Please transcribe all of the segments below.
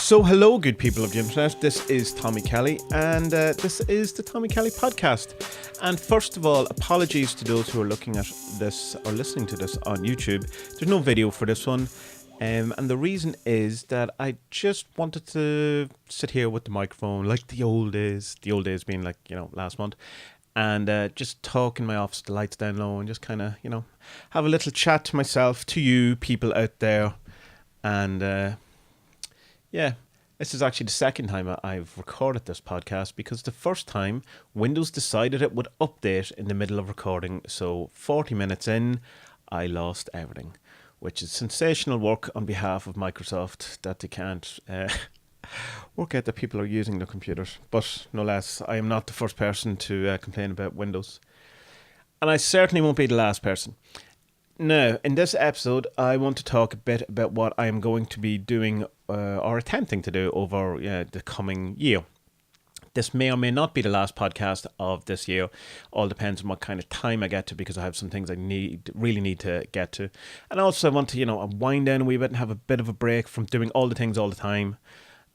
So hello, good people of the internet. This is Tommy Kelly, and this is the Tommy Kelly podcast. And first of all, apologies to those who are looking at this or listening to this on YouTube. There's no video for this one, and the reason is that I just wanted to sit here with the microphone like the old days. The old days being like, last month. And just talk in my office, the lights down low, and just kind of, have a little chat to myself, to you people out there. And yeah, this is actually the second time I've recorded this podcast, because the first time Windows decided it would update in the middle of recording. So 40 minutes in, I lost everything, which is sensational work on behalf of Microsoft that they can't work out that people are using their computers. But no less, I am not the first person to complain about Windows. And I certainly won't be the last person. Now, in this episode, I want to talk a bit about what I am going to be doing or attempting to do over the coming year. This may or may not be the last podcast of this year. All depends on what kind of time I get to, because I have some things I really need to get to. And also I want to, wind down a wee bit and have a bit of a break from doing all the things all the time.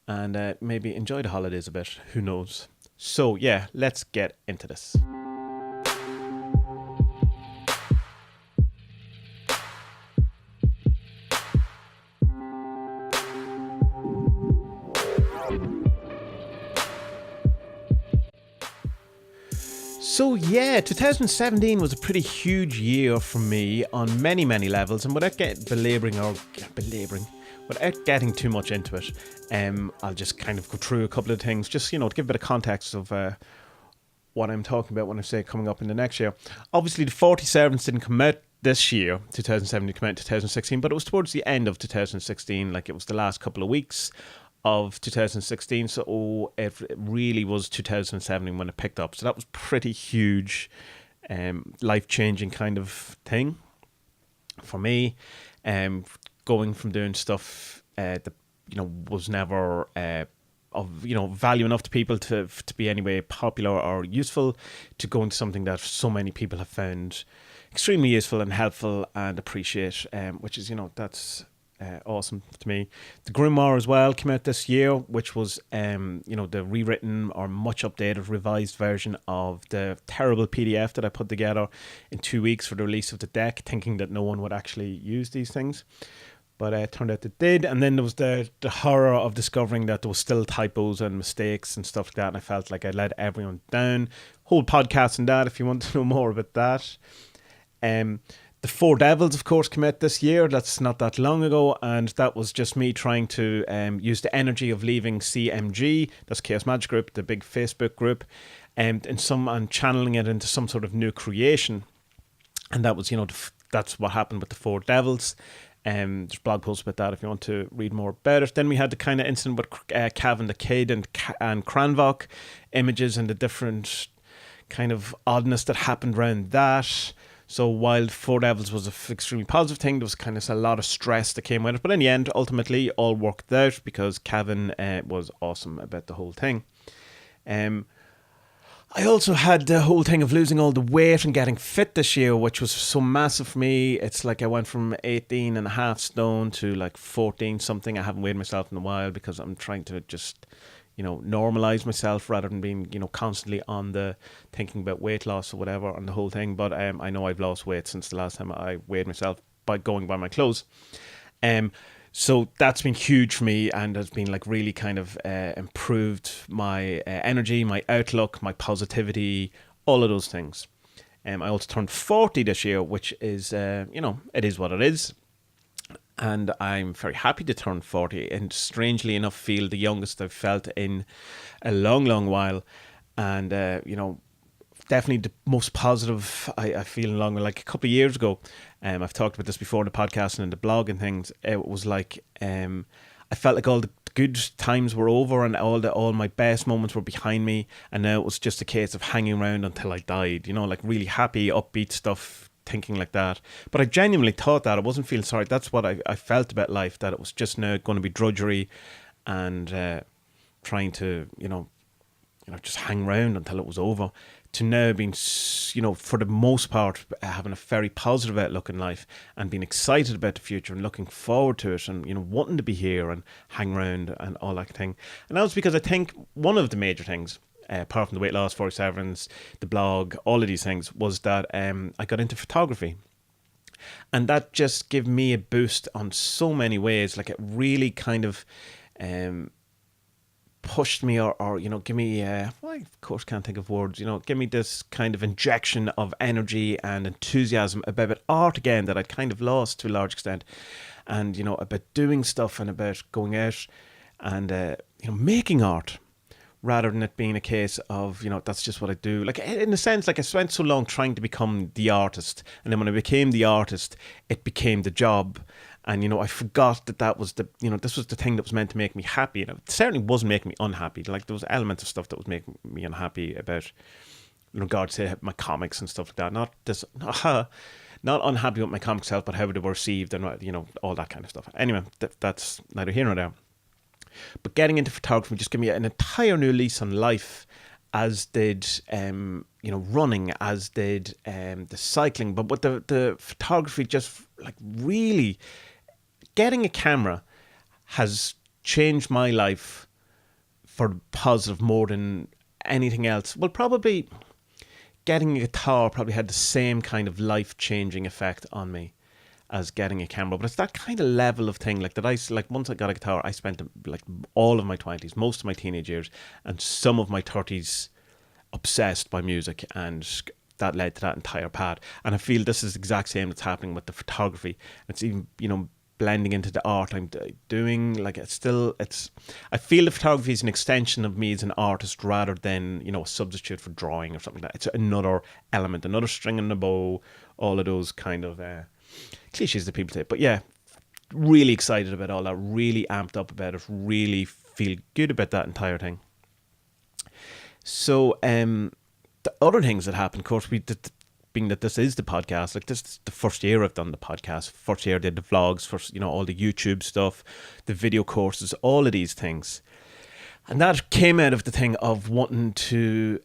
And maybe enjoy the holidays a bit. Who knows? So yeah, let's get into this. So yeah, 2017 was a pretty huge year for me on many, many levels, and without without getting too much into it, I'll just kind of go through a couple of things, just, to give a bit of context of what I'm talking about when I say coming up in the next year. Obviously, the 47s didn't come out this year, 2017 came out in 2016, but it was towards the end of 2016, like it was the last couple of weeks of 2016, so it really was 2017 when it picked up. So that was pretty huge, life-changing kind of thing for me. Going from doing stuff that was never of value enough to people to be anyway popular or useful, to going to something that so many people have found extremely useful and helpful and appreciate, which is that's awesome to me. The Grimoire as well came out this year, which was the rewritten or much updated revised version of the terrible PDF that I put together in 2 weeks for the release of the deck, thinking that no one would actually use these things, but it turned out it did. And then there was the horror of discovering that there was still typos and mistakes and stuff like that, and I felt like I let everyone down. Whole podcast on that if you want to know more about that. The Four Devils, of course, came out this year. That's not that long ago, and that was just me trying to use the energy of leaving CMG, that's Chaos Magic Group, the big Facebook group, and channeling it into some sort of new creation. And that was, that's what happened with the Four Devils. There's blog posts about that if you want to read more about it. Then we had the kind of incident with Cavan the Kid and Cranvok images, and the different kind of oddness that happened around that. So while Four Devils was an extremely positive thing, there was kind of a lot of stress that came with it. But in the end, ultimately, all worked out because Cavan was awesome about the whole thing. I also had the whole thing of losing all the weight and getting fit this year, which was so massive for me. It's like I went from 18 and a half stone to like 14 something. I haven't weighed myself in a while because I'm trying to just normalize myself rather than being, constantly on the thinking about weight loss or whatever on the whole thing. But I know I've lost weight since the last time I weighed myself by going by my clothes. So that's been huge for me and has been like really kind of improved my energy, my outlook, my positivity, all of those things. I also turned 40 this year, which is, it is what it is. And I'm very happy to turn 40 and strangely enough feel the youngest I've felt in a long, long while. And, definitely the most positive I feel in long, like a couple of years ago. I've talked about this before in the podcast and in the blog and things. It was like, I felt like all the good times were over and all my best moments were behind me. And now it was just a case of hanging around until I died, like really happy, upbeat stuff, thinking like that. But I genuinely thought that. I wasn't feeling sorry. That's what I felt about life, that it was just now going to be drudgery and trying to, just hang around until it was over. to now being, for the most part, having a very positive outlook in life and being excited about the future and looking forward to it and, wanting to be here and hang around and all that thing. And that was because I think one of the major things, apart from the weight loss, 47s, the blog, all of these things, was that I got into photography. And that just gave me a boost on so many ways. Like, it really kind of pushed me or give me, I of course can't think of words, give me this kind of injection of energy and enthusiasm about art again that I'd kind of lost to a large extent. And, about doing stuff and about going out and, making art, rather than it being a case of, that's just what I do. Like, in a sense, like, I spent so long trying to become the artist. And then when I became the artist, it became the job. And, I forgot that was this was the thing that was meant to make me happy. And it certainly wasn't making me unhappy. Like, there was elements of stuff that was making me unhappy about, in regard to my comics and stuff like that. Not unhappy with my comics itself, but how they were received and, all that kind of stuff. Anyway, that's neither here nor there. But getting into photography just gave me an entire new lease on life, as did running, as did the cycling. But with the photography, just like really getting a camera has changed my life for the positive more than anything else. Well, probably getting a guitar probably had the same kind of life-changing effect on me as getting a camera, but it's that kind of level of thing, like, that once I got a guitar, I spent like all of my 20s, most of my teenage years, and some of my 30s obsessed by music, and that led to that entire path. And I feel this is the exact same that's happening with the photography. It's even, blending into the art I'm doing. Like, I feel the photography is an extension of me as an artist rather than, a substitute for drawing or something like that. It's another element, another string in the bow, all of those kind of cliches that people say. But yeah, really excited about all that, really amped up about it, really feel good about that entire thing. So the other things that happened, of course, being that this is the podcast, like, this is the first year I've done the podcast, first year I did the vlogs, first, all the YouTube stuff, the video courses, all of these things. And that came out of the thing of wanting to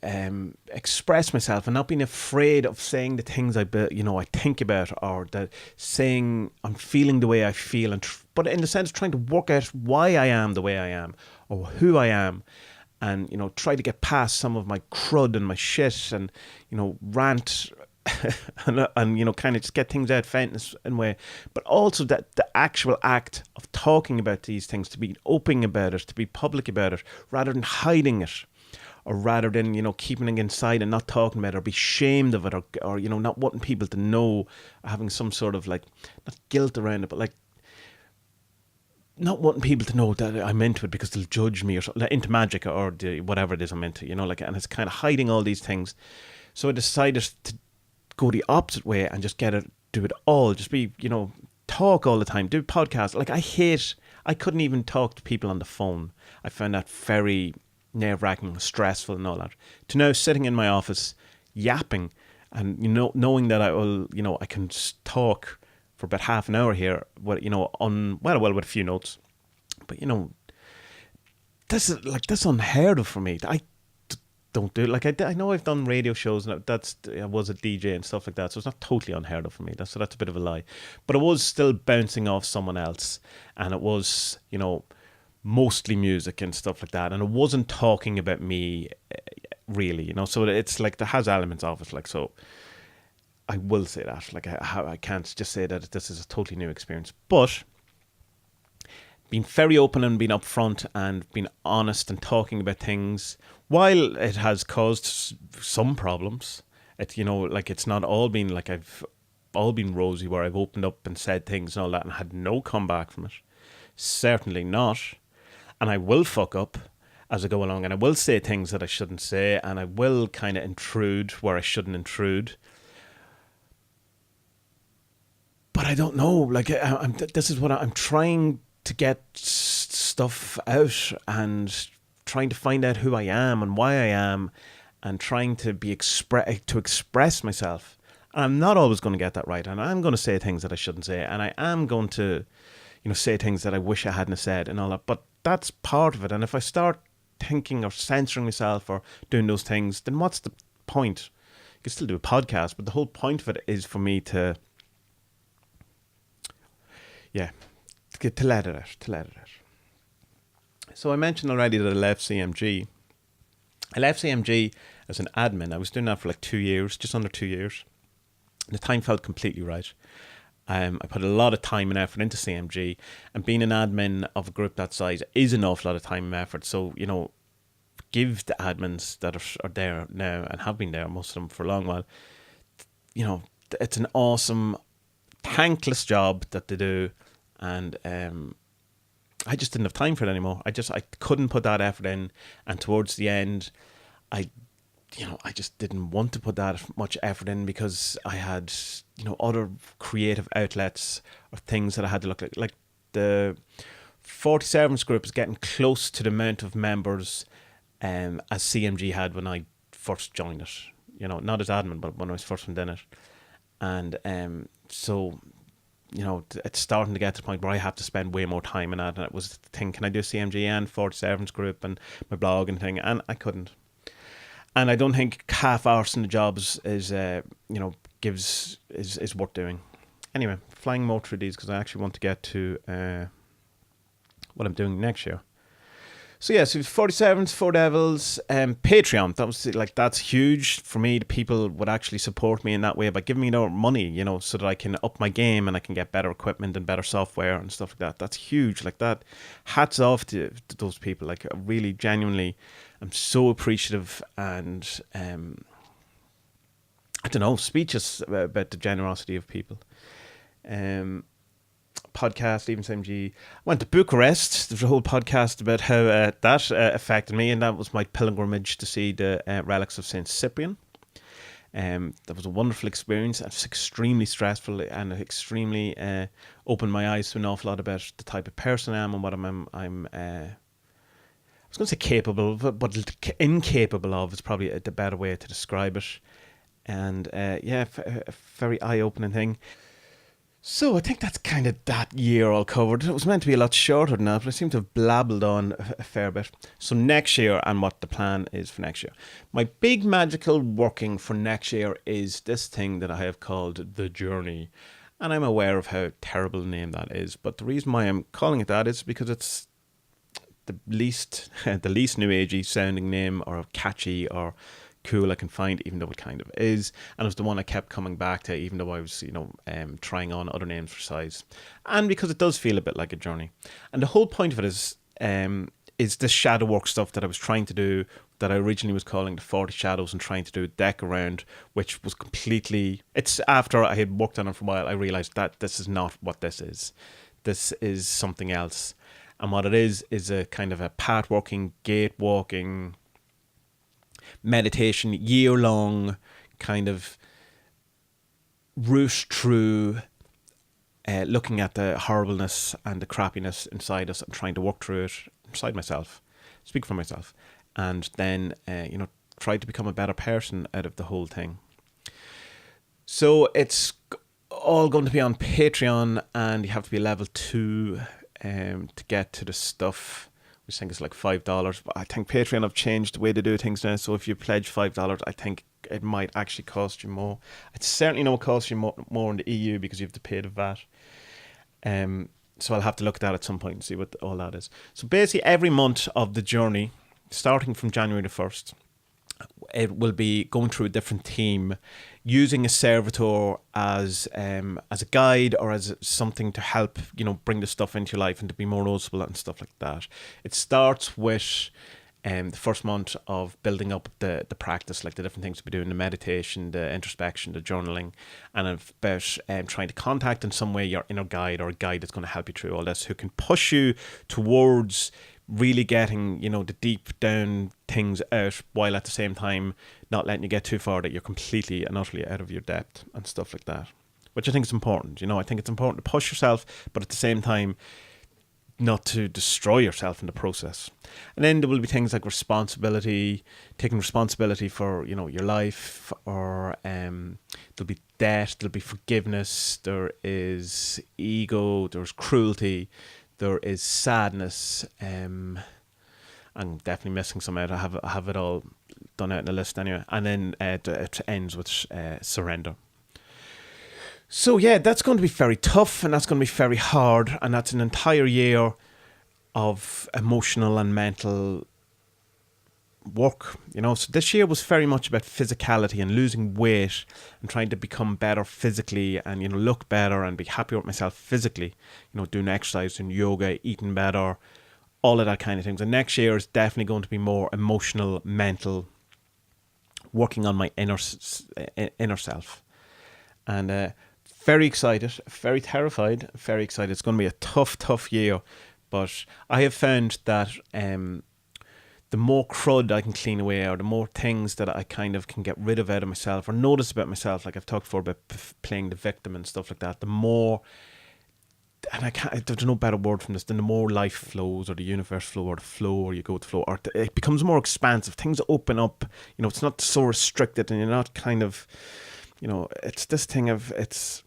express myself and not being afraid of saying the things I think about, or that saying I'm feeling the way I feel, but in the sense of trying to work out why I am the way I am, or who I am, and try to get past some of my crud and my shit, and rant and kind of just get things out faintness and way. But also that the actual act of talking about these things, to be open about it, to be public about it, rather than hiding it, or rather than keeping it inside and not talking about it, or be ashamed of it, or not wanting people to know, or having some sort of, like, not guilt around it, but like not wanting people to know that I'm into it because they'll judge me, or something, like, into magic or whatever it is I'm into, like, and it's kind of hiding all these things. So I decided to go the opposite way and just do it all, just be, talk all the time, do podcasts. Like, I couldn't even talk to people on the phone. I found that very nerve-wracking, stressful and all that. To now sitting in my office, yapping, and, knowing that I can talk for about half an hour here, with a few notes. But, this is unheard of for me. I don't do it. Like, I know I've done radio shows, and I was a DJ and stuff like that, so it's not totally unheard of for me. That's a bit of a lie. But it was still bouncing off someone else, and it was, mostly music and stuff like that, and it wasn't talking about me, really, so it's like, there has elements of it, like, so I will say that, like, I can't just say that this is a totally new experience, but being very open and being upfront and being honest and talking about things, while it has caused some problems, it's not all been like I've all been rosy, where I've opened up and said things and all that and had no comeback from it. Certainly not. And I will fuck up as I go along, and I will say things that I shouldn't say, and I will kind of intrude where I shouldn't intrude. But I don't know, like, this is what I'm trying to get stuff out, and trying to find out who I am and why I am, and trying to express myself. And I'm not always going to get that right, and I'm going to say things that I shouldn't say, and I am going to, say things that I wish I hadn't said and all that. But that's part of it. And if I start thinking or censoring myself or doing those things, then what's the point. You can still do a podcast, but the whole point of it is for me to let it out. So I mentioned already that I left CMG. I left CMG as an admin. I was doing that for like 2 years, just under 2 years. The time felt completely right. I put a lot of time and effort into CMG, and being an admin of a group that size is an awful lot of time and effort. So, give the admins that are there now and have been there, most of them for a long while, it's an awesome, thankless job that they do. And I just didn't have time for it anymore. I couldn't put that effort in. And towards the end, I just didn't want to put that much effort in because I had, other creative outlets or things that I had to look at. Like the 47s group is getting close to the amount of members as CMG had when I first joined it. Not as admin, but when I was first in it. And so, it's starting to get to the point where I have to spend way more time in that. And it was the thing, can I do CMG and 47s group and my blog and thing? And I couldn't. And I don't think half-arsing the jobs is worth doing. Anyway, flying more through these because I actually want to get to what I'm doing next year. So 47s, Four Devils, Patreon. That's huge for me. The people would actually support me in that way by giving me more money, so that I can up my game and I can get better equipment and better software and stuff like that. That's huge. Like that. Hats off to those people. Like really, genuinely, I'm so appreciative and I don't know, speechless about the generosity of people. Podcast, even CMG. I went to Bucharest. There's a whole podcast about how that affected me, and that was my pilgrimage to see the relics of Saint Cyprian. That was a wonderful experience. It was extremely stressful and extremely opened my eyes to an awful lot about the type of person I am and what I'm I was going to say capable of, but incapable of is probably the better way to describe it. And a very eye-opening thing. So I think that's kind of that year all covered. It was meant to be a lot shorter than that, but I seem to have blabbled on a fair bit. So next year and what the plan is for next year. My big magical working for next year is this thing that I have called The Journey. And I'm aware of how terrible a name that is. But the reason why I'm calling it that is because it's the least new agey sounding name or catchy or cool I can find, even though it kind of is, and it was the one I kept coming back to, even though I was trying on other names for size, and because it does feel a bit like a journey. And the whole point of it is this shadow work stuff that I was trying to do, that I originally was calling the 40 Shadows and trying to do a deck around, which was completely, it's after I had worked on it for a while I realized that this is not what this is something else. And what it is a kind of a path walking, gate walking, meditation, year-long kind of route through looking at the horribleness and the crappiness inside us and trying to work through it inside myself, speak for myself, and then try to become a better person out of the whole thing. So it's all going to be on Patreon, and you have to be level 2 to get to the stuff. I think it's like $5, but I think Patreon have changed the way they do things now. So if you pledge $5, I think it might actually cost you more. It's certainly not cost you more in the EU because you have to pay the VAT. So I'll have to look at that at some point and see what all that is. So basically, every month of the journey, starting from January the 1st, it will be going through a different theme, using a servitor as a guide or as something to help bring the stuff into your life and to be more noticeable and stuff like that. It starts with the first month of building up the practice, like the different things to be doing, the meditation, the introspection, the journaling, and about trying to contact in some way your inner guide or a guide that's going to help you through all this, who can push you towards really getting, the deep down things out, while at the same time not letting you get too far that you're completely and utterly out of your depth and stuff like that, which I think is important. I think it's important to push yourself, but at the same time not to destroy yourself in the process. And then there will be things like responsibility, taking responsibility for your life, or there'll be debt, there'll be forgiveness, there is ego, there's cruelty, there is sadness. I'm definitely missing some out. I have it all done out in the list anyway. And then it ends with Surrender. So yeah, that's going to be very tough, and that's going to be very hard, and that's an entire year of emotional and mental work, So this year was very much about physicality and losing weight and trying to become better physically and, look better and be happier with myself physically, doing exercise, doing yoga, eating better, all of that kind of things. And next year is definitely going to be more emotional, mental, working on my inner self. And very excited, very terrified, very excited. It's going to be a tough year, but I have found that the more crud I can clean away, or the more things that I kind of can get rid of out of myself or notice about myself, like I've talked before about playing the victim and stuff like that, the more, and there's no better word from this, than the more life flows, or the universe flow, or the flow, or you go with the flow, or it becomes more expansive. Things open up, it's not so restricted, and you're not kind of, it's this thing of, it's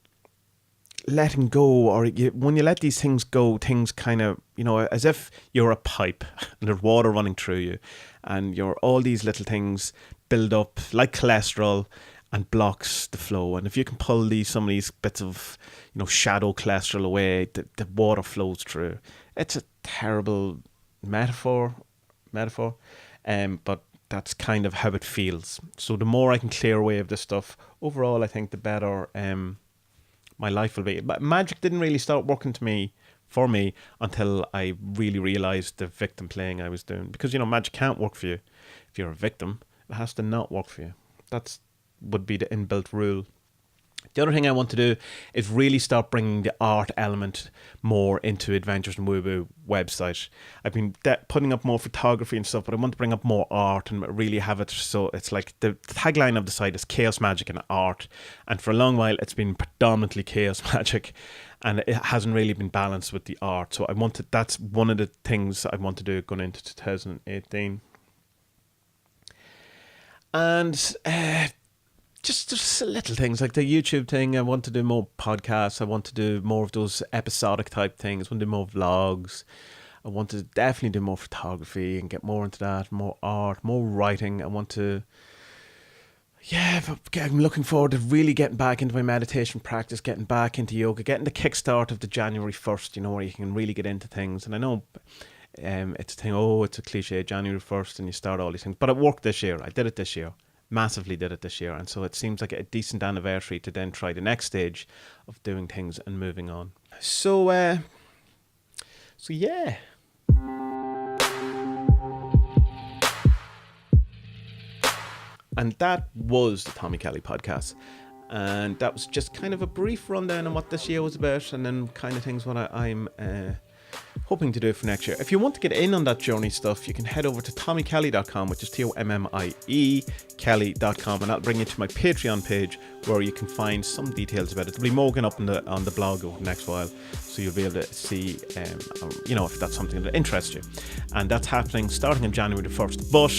letting go, or when you let these things go, things kind of, as if you're a pipe and there's water running through you, and all these little things build up like cholesterol and blocks the flow. And if you can pull some of these bits of, shadow cholesterol away, the water flows through. It's a terrible metaphor, but that's kind of how it feels. So the more I can clear away of this stuff, overall, I think the better my life will be. But magic didn't really start working for me until I really realised the victim playing I was doing. Because, magic can't work for you if you're a victim. It has to not work for you. That would be the inbuilt rule. The other thing I want to do is really start bringing the art element more into Adventures in Woo Woo website. I've been putting up more photography and stuff, but I want to bring up more art and really have it so it's like the tagline of the site is chaos, magic and art. And for a long while it's been predominantly chaos, magic, and it hasn't really been balanced with the art. So that's one of the things I want to do going into 2018. And just little things like the YouTube thing. I want to do more podcasts. I want to do more of those episodic type things. I want to do more vlogs. I want to definitely do more photography and get more into that, more art, more writing. I want to, I'm looking forward to really getting back into my meditation practice, getting back into yoga, getting the kickstart of the January 1st, where you can really get into things. And I know it's a thing, it's a cliche, January 1st, and you start all these things. But it worked this year. I did it this year. Massively did it this year, and so it seems like a decent anniversary to then try the next stage of doing things and moving on. So yeah. And that was the Tommy Kelly podcast, and that was just kind of a brief rundown on what this year was about, and then kind of things what I'm hoping to do for next year. If you want to get in on that journey stuff, you can head over to tommykelly.com, which is TOMMIE Kelly.com, and that'll bring you to my Patreon page where you can find some details about it. There'll be more going up on the blog over the next while, so you'll be able to see if that's something that interests you. And that's happening starting on January the 1st, but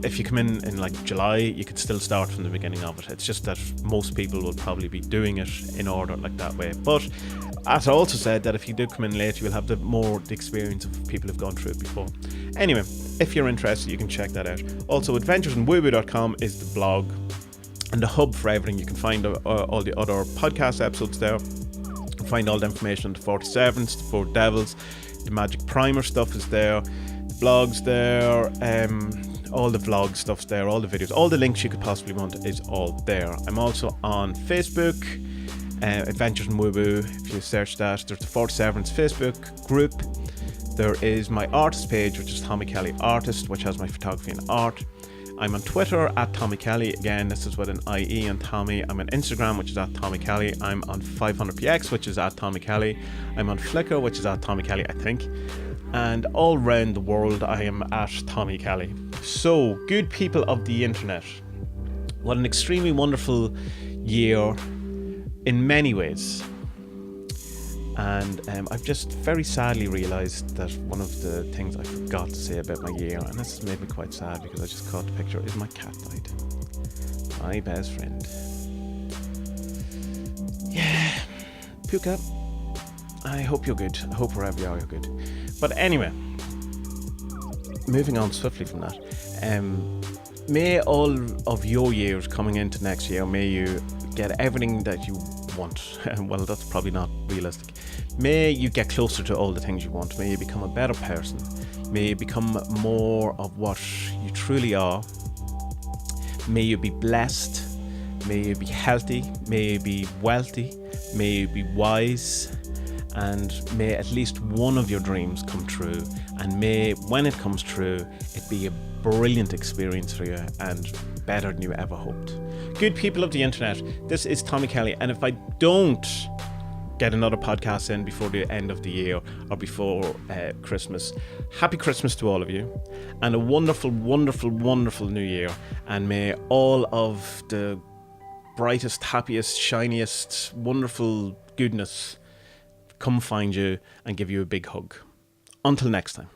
if you come in like July, you could still start from the beginning of it. It's just that most people will probably be doing it in order like that way. But as I also said, that if you do come in later, you'll have the experience of people who've gone through it before. Anyway, if you're interested, you can check that out. Also, adventuresinwoowoo.com is the blog and the hub for everything. You can find all the other podcast episodes there. You can find all the information on the 47s, the Four Devils, the Magic Primer stuff is there, the blogs there, all the vlog stuff's there, all the videos, all the links you could possibly want is all there. I'm also on Facebook, Adventures in Woo Woo. If you search that, there's the 47's Facebook group. There is my artist page, which is Tommy Kelly Artist, which has my photography and art. I'm on Twitter at Tommy Kelly. Again, this is with an IE on Tommy. I'm on Instagram, which is at Tommy Kelly. I'm on 500px, which is at Tommy Kelly. I'm on Flickr, which is at Tommy Kelly, I think. And all around the world, I am at Tommy Kelly. So, good people of the internet, what an extremely wonderful year in many ways. And I've just very sadly realised that one of the things I forgot to say about my year, and this has made me quite sad because I just caught the picture, is my cat died. My best friend. Yeah. Puka, I hope you're good. I hope wherever you are, you're good. But anyway, moving on swiftly from that, may all of your years coming into next year, may you get everything that you want. Well, that's probably not realistic. May you get closer to all the things you want. May you become a better person. May you become more of what you truly are. May you be blessed. May you be healthy. May you be wealthy. May you be wise. And may at least one of your dreams come true. And may, when it comes true, it be a brilliant experience for you and better than you ever hoped. Good people of the internet, this is Tommy Kelly. And if I don't get another podcast in before the end of the year or before Christmas, happy Christmas to all of you. And a wonderful, wonderful, wonderful new year. And may all of the brightest, happiest, shiniest, wonderful goodness come find you and give you a big hug. Until next time.